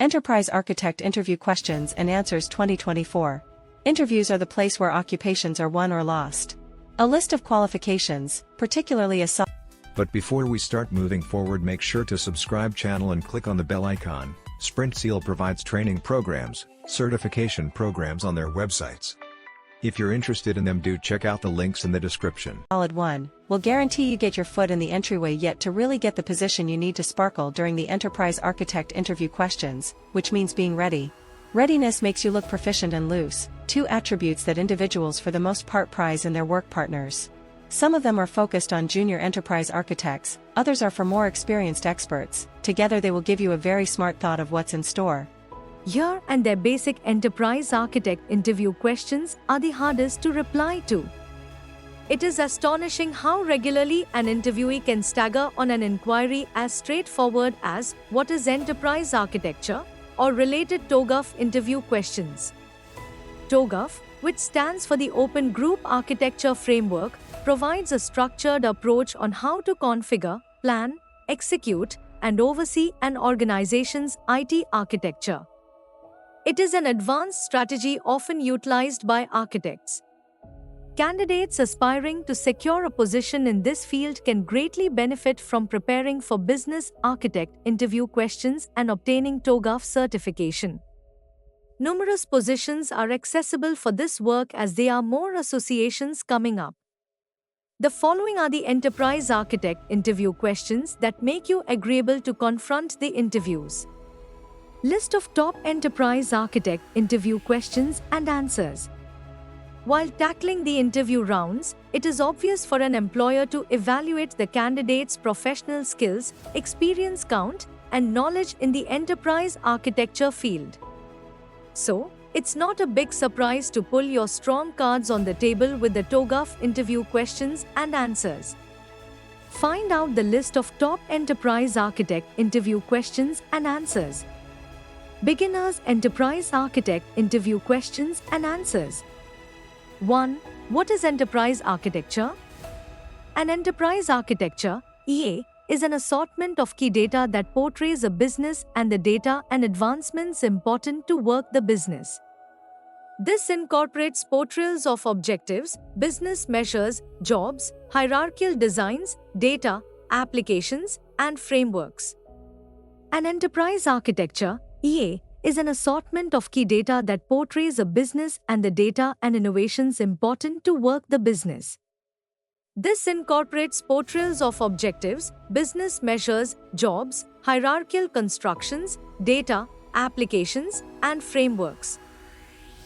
Enterprise Architect Interview Questions and Answers 2024. Interviews are the place where occupations are won or lost. A list of qualifications, particularly a But before we start moving forward, make sure to subscribe channel and click on the bell icon. Sprint Seal provides training programs, certification programs on their websites. If you're interested in them, do check out the links in the description. solid one, will guarantee you get your foot in the entryway yet to really get the position you need to sparkle during the Enterprise Architect Interview Questions, which means being ready. Readiness makes you look proficient and loose, two attributes that individuals for the most part prize in their work partners. Some of them are focused on junior enterprise architects, others are for more experienced experts. Together they will give you a very smart thought of what's in store. Here and their basic enterprise architect interview questions are the hardest to reply to. It is astonishing how regularly an interviewee can stagger on an inquiry as straightforward as "What is enterprise architecture?" or related TOGAF interview questions. TOGAF, which stands for the Open Group Architecture Framework, provides a structured approach on how to configure, plan, execute, and oversee an organization's IT architecture. It is an advanced strategy often utilized by architects. Candidates aspiring to secure a position in this field can greatly benefit from preparing for business architect interview questions and obtaining TOGAF certification. Numerous positions are accessible for this work as there are more associations coming up. The following are the enterprise architect interview questions that make you agreeable to confront the interviews. List of top enterprise architect interview questions and answers. While tackling the interview rounds, it is obvious for an employer to evaluate the candidate's professional skills, experience count, and knowledge in the enterprise architecture field. So, it's not a big surprise to pull your strong cards on the table with the TOGAF interview questions and answers. Find out the list of top enterprise architect interview questions and answers. Beginners Enterprise Architect Interview Questions and Answers. 1. What is enterprise architecture? An enterprise architecture, EA, is an assortment of key data that portrays a business and the data and advancements important to work the business. This incorporates portrayals of objectives, business measures, jobs, hierarchical designs, data, applications, and frameworks. An enterprise architecture, EA, is an assortment of key data that portrays a business and the data and innovations important to work the business. This incorporates portrayals of objectives, business measures, jobs, hierarchical constructions, data, applications, and frameworks.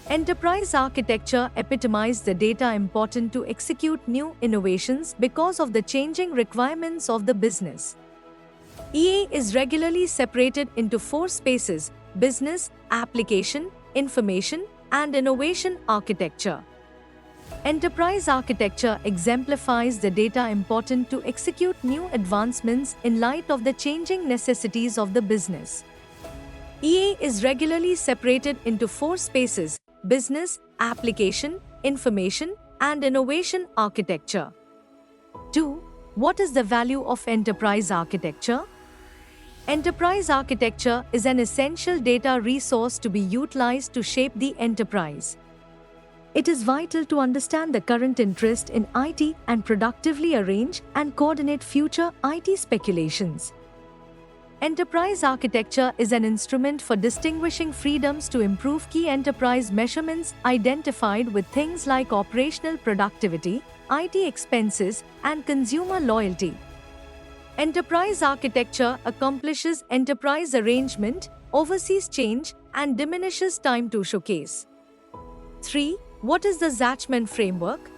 Enterprise architecture epitomizes the data important to execute new innovations because of the changing requirements of the business. EA is regularly separated into 4 spaces: business, application, information, and innovation architecture. Enterprise architecture exemplifies the data important to execute new advancements in light of the changing necessities of the business. EA is regularly separated into 4 spaces: business, application, information, and innovation architecture. 2. What is the value of enterprise architecture? Enterprise architecture is an essential data resource to be utilized to shape the enterprise. It is vital to understand the current interest in IT and productively arrange and coordinate future IT speculations. Enterprise architecture is an instrument for distinguishing freedoms to improve key enterprise measurements identified with things like operational productivity, IT expenses, and consumer loyalty. Enterprise architecture accomplishes enterprise arrangement, oversees change, and diminishes time to showcase. 3. What is the Zachman framework?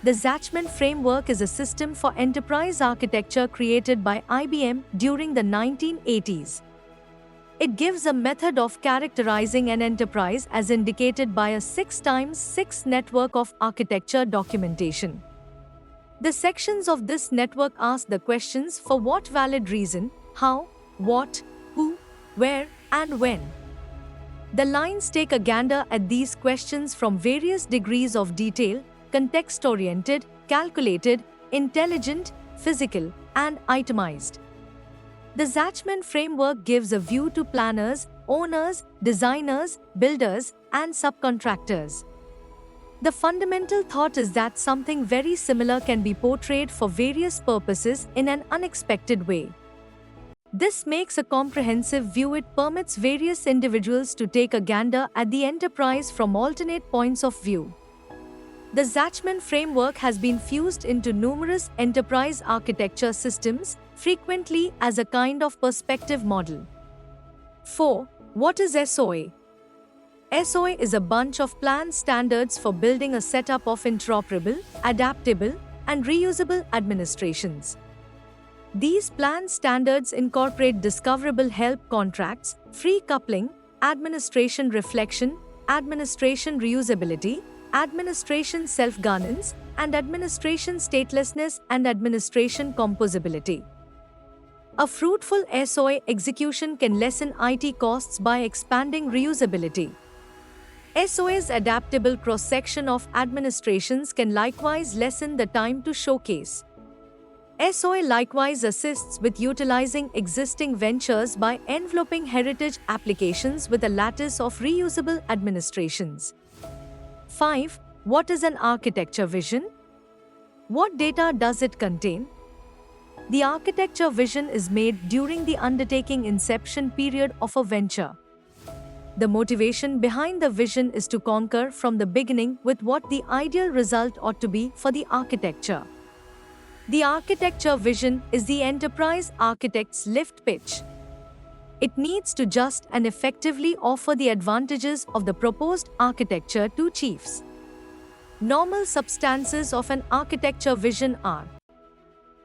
The Zachman framework is a system for enterprise architecture created by IBM during the 1980s. It gives a method of characterizing an enterprise as indicated by a 6x6 network of architecture documentation. The sections of this network ask the questions for what valid reason, how, what, who, where, and when. The lines take a gander at these questions from various degrees of detail: context-oriented, calculated, intelligent, physical, and itemized. The Zachman framework gives a view to planners, owners, designers, builders, and subcontractors. The fundamental thought is that something very similar can be portrayed for various purposes in an unexpected way. This makes a comprehensive view. It permits various individuals to take a gander at the enterprise from alternate points of view. The Zachman framework has been fused into numerous enterprise architecture systems, frequently as a kind of perspective model. 4. What is SOA? SOA is a bunch of plan standards for building a setup of interoperable, adaptable, and reusable administrations. These plan standards incorporate discoverable help contracts, free coupling, administration reflection, administration reusability, administration self-governance, and administration statelessness and administration composability. A fruitful SOA execution can lessen IT costs by expanding reusability. SOA's adaptable cross-section of administrations can likewise lessen the time to showcase. SOA likewise assists with utilizing existing ventures by enveloping heritage applications with a lattice of reusable administrations. 5. What is an architecture vision? What data does it contain? The architecture vision is made during the undertaking inception period of a venture. The motivation behind the vision is to conquer from the beginning with what the ideal result ought to be for the architecture. The architecture vision is the enterprise architect's lift pitch. It needs to just and effectively offer the advantages of the proposed architecture to chiefs. Normal substances of an architecture vision are: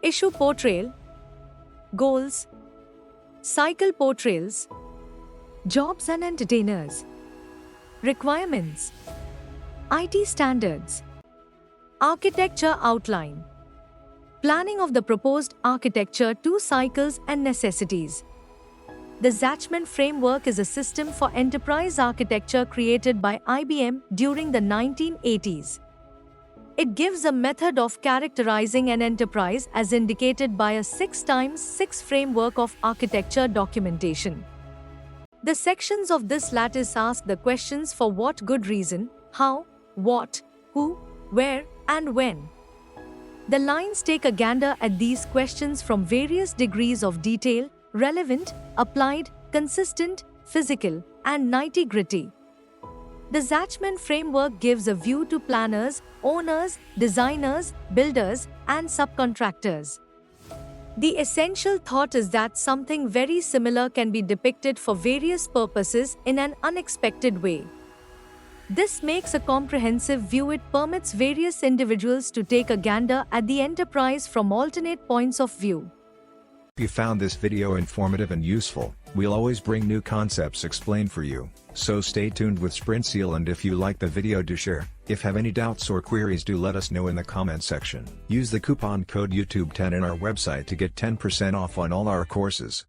issue portrayal, goals, cycle portrayals, jobs and entertainers, requirements, IT standards, architecture outline, planning of the proposed architecture, 2 cycles and necessities. The Zachman framework is a system for enterprise architecture created by IBM during the 1980s. It gives a method of characterizing an enterprise as indicated by a 6x6 framework of architecture documentation. The sections of this lattice ask the questions for what good reason, how, what, who, where, and when. The lines take a gander at these questions from various degrees of detail: relevant, applied, consistent, physical, and nitty-gritty. The Zachman framework gives a view to planners, owners, designers, builders, and subcontractors. The essential thought is that something very similar can be depicted for various purposes in an unexpected way. This makes a comprehensive view. It permits various individuals to take a gander at the enterprise from alternate points of view. If you found this video informative and useful, we'll always bring new concepts explained for you, so stay tuned with SprintSeal. And if you like the video, do share. If have any doubts or queries, do let us know in the comment section. Use the coupon code YouTube10 in our website to get 10% off on all our courses.